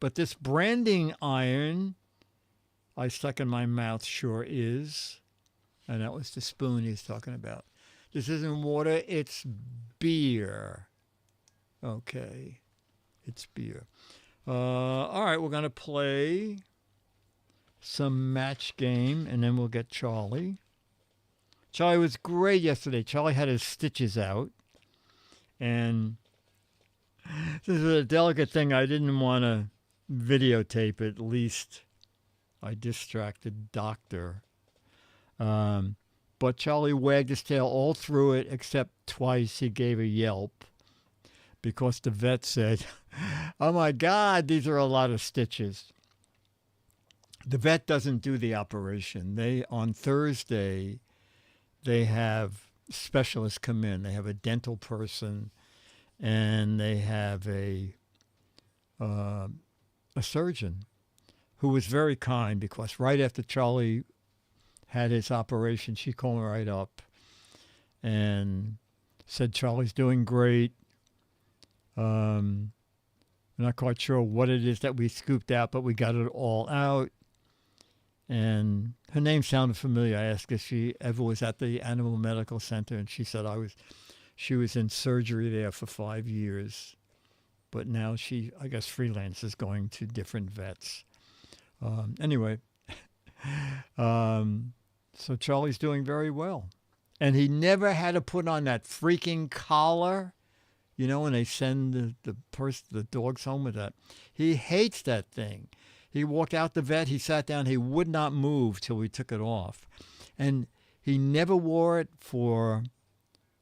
but this branding iron I stuck in my mouth sure is. And that was the spoon he's talking about. This isn't water, it's beer. Okay, it's beer. All right, we're going to play some match game, and then we'll get Charlie. Charlie was great yesterday. Charlie had his stitches out, and this is a delicate thing. I didn't want to videotape it. At least I distracted Doctor. But Charlie wagged his tail all through it, except twice he gave a yelp because the vet said, "Oh my God, these are a lot of stitches." The vet doesn't do the operation. On Thursday, they have specialists come in. They have a dental person, and they have a surgeon who was very kind, because right after Charlie had his operation, she called me right up and said, "Charlie's doing great. I'm not quite sure what it is that we scooped out, but we got it all out." And her name sounded familiar. I asked if she ever was at the Animal Medical Center, and she said she was in surgery there for 5 years. But now she, I guess, freelances going to different vets. Anyway, so Charlie's doing very well. And he never had to put on that freaking collar, you know, when they send the dogs home with that. He hates that thing. He walked out the vet, he sat down, he would not move till we took it off. And he never wore it for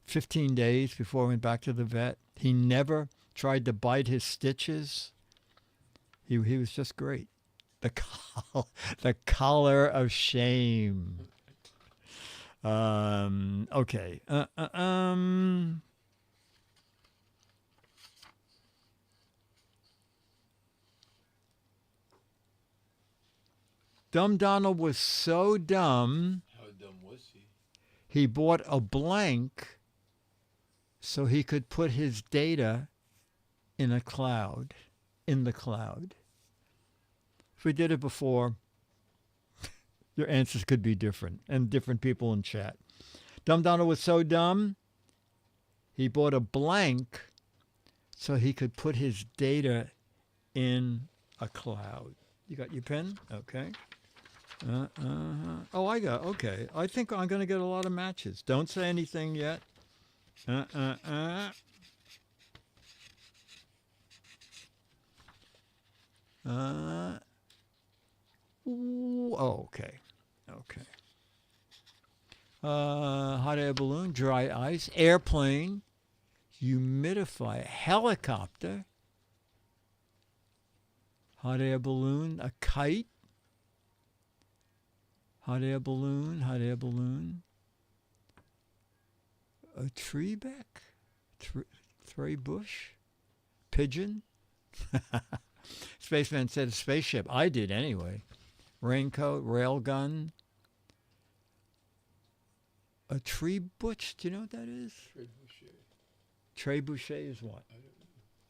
15 days before I went back to the vet. He never tried to bite his stitches. He was just great. The collar of shame. Okay. Dumb Donald was so dumb.
How dumb was he?
He bought a blank so he could put his data in the cloud. If we did it before, your answers could be different, and different people in chat. Dumb Donald was so dumb, he bought a blank so he could put his data in a cloud. You got your pen? Okay. Oh, okay. I think I'm going to get a lot of matches. Don't say anything yet. Okay. Hot air balloon, dry ice, airplane, humidifier, helicopter, hot air balloon, a kite, hot air balloon, a tree back, three bush, pigeon. Spaceman said a spaceship. I did anyway. Raincoat, railgun, a trebuchet. Do you know what that is? Trebuchet is what?
I don't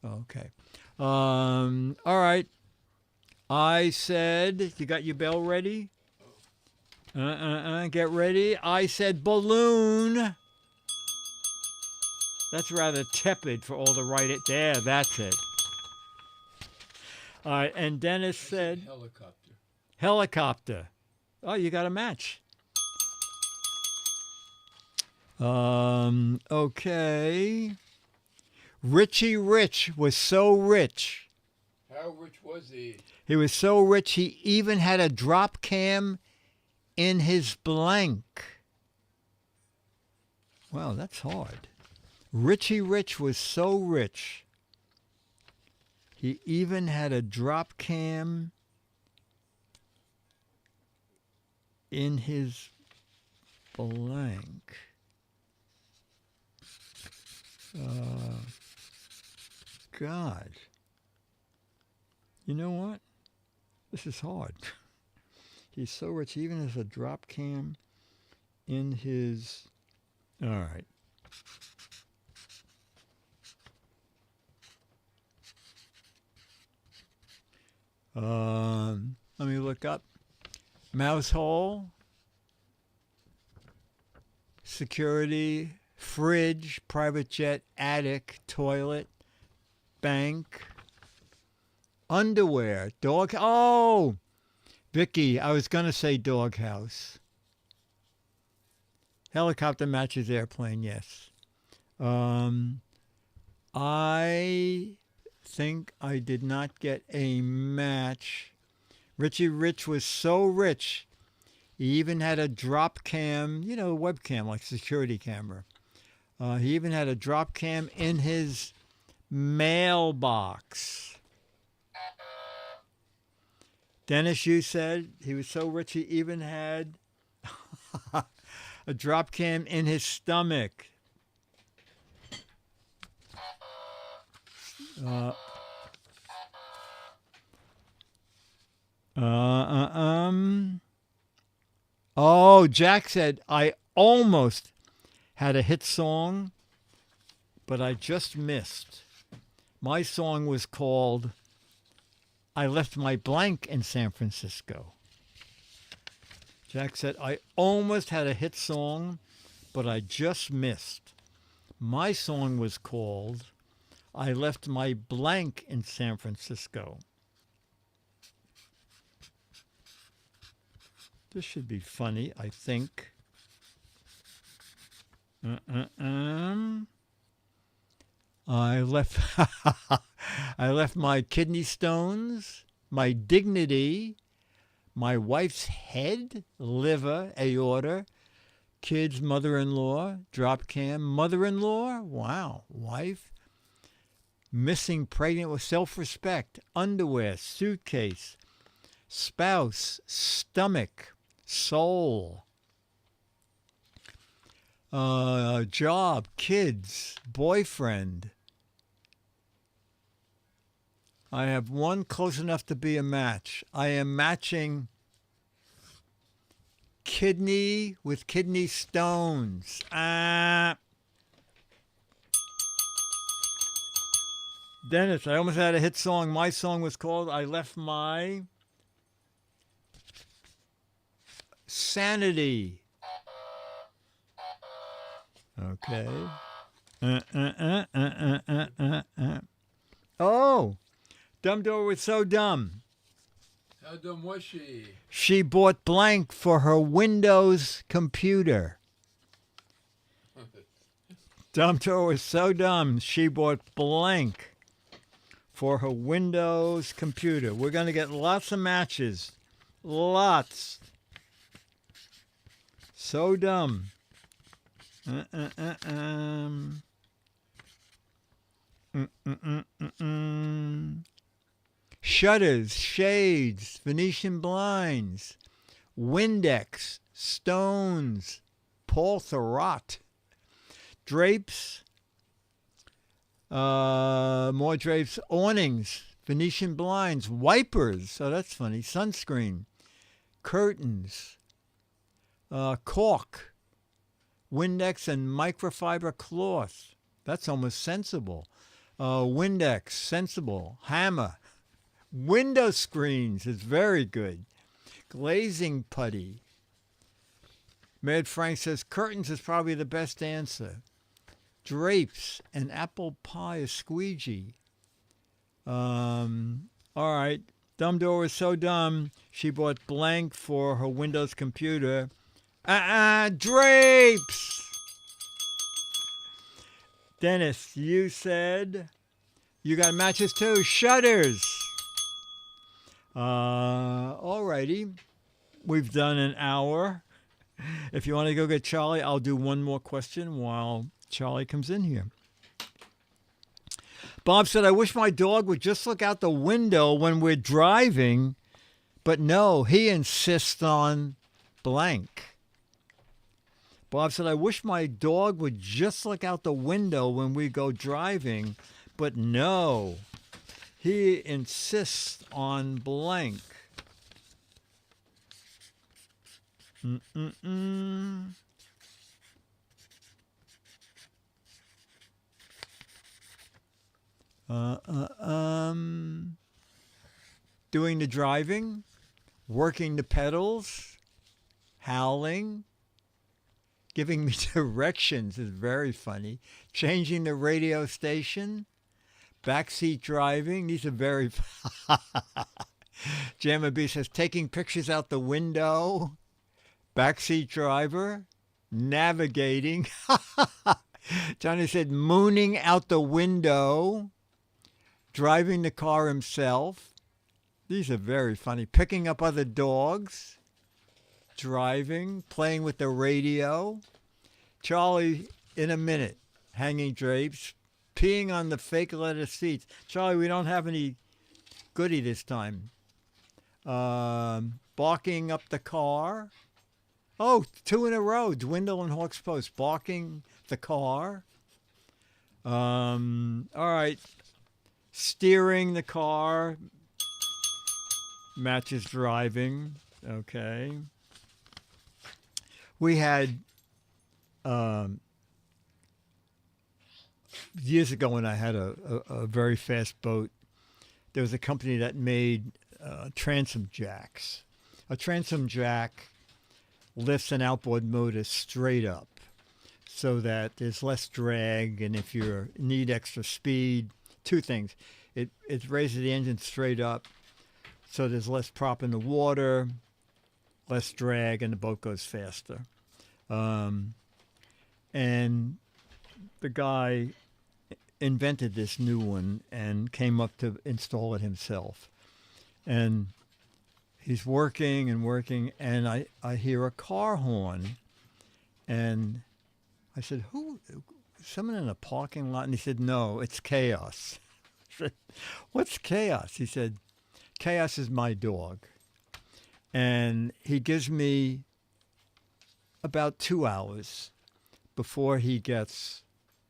know.
Okay. All right. I said, you got your bell ready? Get ready. I said balloon. That's rather tepid for all the right it there. That's it. All right. And Dennis said helicopter. Oh, you got a match. Okay. Richie Rich was so rich.
How rich was he?
He was so rich he even had a drop cam in his blank. Wow, that's hard. Richie Rich was so rich He even had a drop cam in his blank. God. You know what? This is hard. He's so rich, he even has a drop cam in his... All right. Let me look up. Mouse hole, security, fridge, private jet, attic, toilet, bank, underwear, dog. Oh, Vicky, I was going to say doghouse. Helicopter matches airplane, yes. I think I did not get a match. Richie Rich was so rich, he even had a drop cam, you know, webcam, like security camera. He even had a drop cam in his mailbox. Dennis, you said he was so rich he even had a drop cam in his stomach. Oh, Jack said, I almost had a hit song, but I just missed. My song was called I Left My Blank in San Francisco. Jack said, I almost had a hit song, but I just missed. My song was called I Left My Blank in San Francisco. This should be funny, I think. I left I left my kidney stones, my dignity, my wife's head, liver, aorta, kids, mother-in-law, drop cam, mother-in-law, wow, wife, missing pregnant with self-respect, underwear, suitcase, spouse, stomach, soul, job, kids, boyfriend. I have one close enough to be a match. I am matching kidney with kidney stones. Dennis, I almost had a hit song. My song was called I Left My Sanity. Okay. Oh, Dumbledore was so dumb.
How dumb was she?
She bought blank for her Windows computer. Dumbledore was so dumb. She bought blank for her Windows computer. We're going to get lots of matches. Lots. So dumb. Shutters, shades, Venetian blinds, Windex, stones, Paul Thurrott, drapes, more drapes, awnings, Venetian blinds, wipers, oh that's funny, sunscreen, curtains, cork, Windex and microfiber cloth. That's almost sensible. Windex, sensible. Hammer. Window screens is very good. Glazing putty. Mad Frank says curtains is probably the best answer. Drapes and apple pie, a squeegee. All right. Dumbledore was so dumb, she bought blank for her Windows computer. Drapes! Dennis, you said you got matches too. Shutters. All righty. We've done an hour. If you want to go get Charlie, I'll do one more question while Charlie comes in here. Bob said, I wish my dog would just look out the window when we're driving, but no, he insists on blank. Bob said, I wish my dog would just look out the window when we go driving, but no, he insists on blank. Doing the driving, working the pedals, howling, giving me directions is very funny. Changing the radio station, backseat driving. These are very. Jamma B says taking pictures out the window, backseat driver, navigating. Johnny said mooning out the window, driving the car himself. These are very funny. Picking up other dogs, driving, playing with the radio. Charlie, in a minute, hanging drapes, peeing on the fake leather seats. Charlie, we don't have any goodie this time. Barking up the car. Oh, 2 in a row. Dwindle and Hawks Post. Barking the car. All right. Steering the car. Matches driving. Okay. We had years ago when I had a very fast boat, there was a company that made transom jacks. A transom jack lifts an outboard motor straight up so that there's less drag, and if you need extra speed, 2 things. It raises the engine straight up so there's less prop in the water, less drag, and the boat goes faster. And the guy invented this new one and came up to install it himself. And he's working, and I hear a car horn. And I said, who? Someone in a parking lot? And he said, no, it's Chaos. I said, what's Chaos? He said, Chaos is my dog. And he gives me about 2 hours before he gets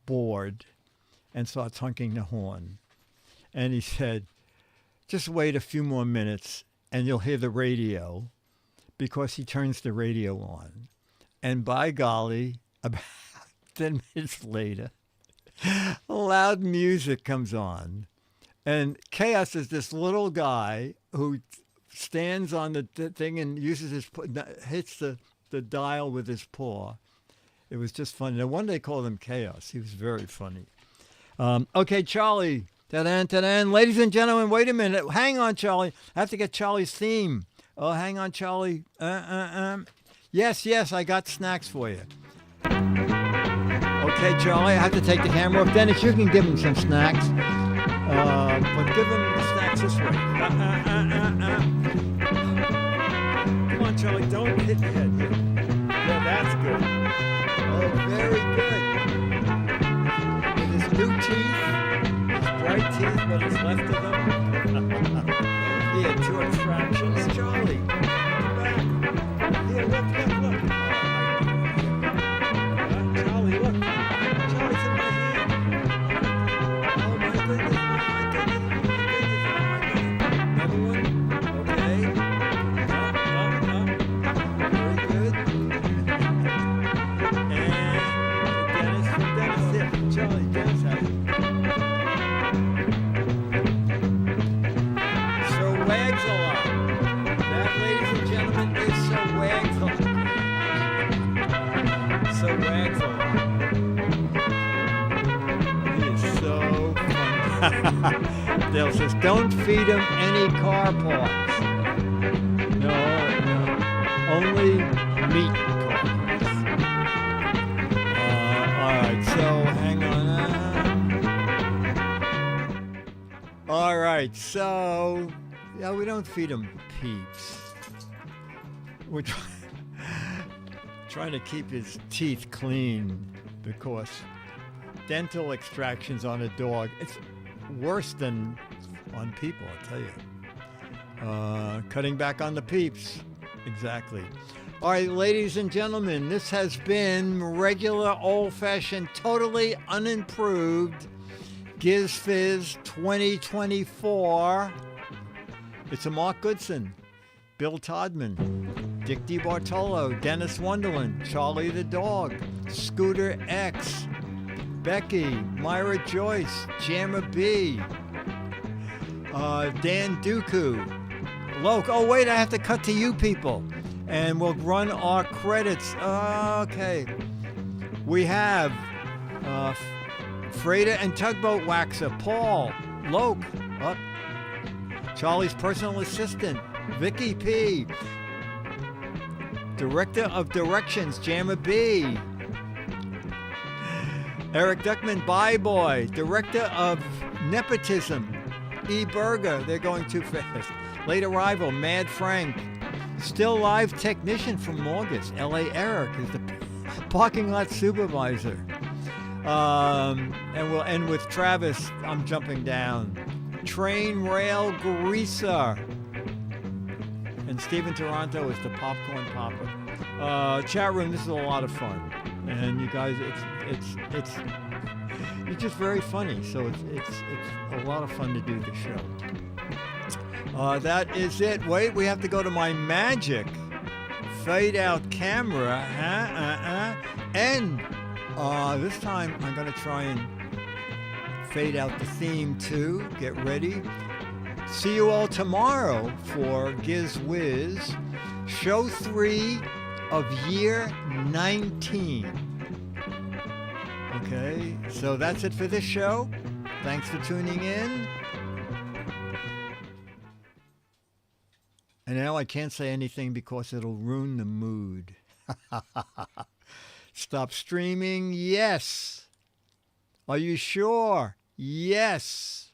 bored and starts honking the horn. And he said, just wait a few more minutes and you'll hear the radio, because he turns the radio on. And by golly, about 10 minutes later, loud music comes on. And Chaos is this little guy who stands on the thing and uses hits the dial with his paw. It was just funny. No wonder they called him Chaos. He was very funny. Okay, Charlie. Ta-dan. Ladies and gentlemen, wait a minute. Hang on, Charlie. I have to get Charlie's theme. Oh, hang on, Charlie. Yes, I got snacks for you. Okay, Charlie, I have to take the camera off. Dennis, you can give him some snacks. But give him the snacks this way. Come on, Charlie, don't hit the head here. Yeah, that's good. Oh, very good. With his new teeth, his bright teeth, what is left of them. He had 2 extractions. Charlie, come back. Here, look. Charlie, look. Charlie's in my hand. Oh, my goodness. Another one. Okay. Very good. And Dennis. Here. Charlie, Dennis has it. Sir Wags-a-lot. That, ladies and gentlemen, is Sir Wags-a-lot. Sir Wags-a-lot. He is so funny. Dale says, don't feed him any car parts. No. Only meat car parts. All right, so hang on. All right, so, yeah, we don't feed him peeps. We're trying to keep his teeth clean because dental extractions on a dog, it's worse than on people, I'll tell you. Cutting back on the peeps. Exactly. All right, ladies and gentlemen, this has been regular, old-fashioned, totally unimproved Giz Fiz 2024. It's a Mark Goodson, Bill Todman, Dick DeBartolo, Dennis Wonderland, Charlie the Dog, Scooter X, Becky, Myra Joyce, Jammer B, Dan Dooku, Loke. Oh, wait, I have to cut to you people. And we'll run our credits. Okay. We have Freighter and Tugboat Waxer, Paul, Loke, Charlie's personal assistant, Vicky P, Director of Directions, Jammer B, Eric Duckman, Bye Boy, Director of Nepotism, E. Berger, they're going too fast, Late Arrival, Mad Frank, Still Live Technician from August, L.A. Eric is the parking lot supervisor. And we'll end with Travis, I'm jumping down, Train Rail Greaser. And Stephen Toronto is the popcorn popper. Chat room, this is a lot of fun. And you guys, it's just very funny. So it's a lot of fun to do the show. That is it. Wait, we have to go to my magic fade out camera. And this time I'm going to try and fade out the theme too. Get ready. See you all tomorrow for Giz Wiz, show 3 of year 19. Okay, so that's it for this show. Thanks for tuning in. And now I can't say anything because it'll ruin the mood. Stop streaming? Yes. Are you sure? Yes.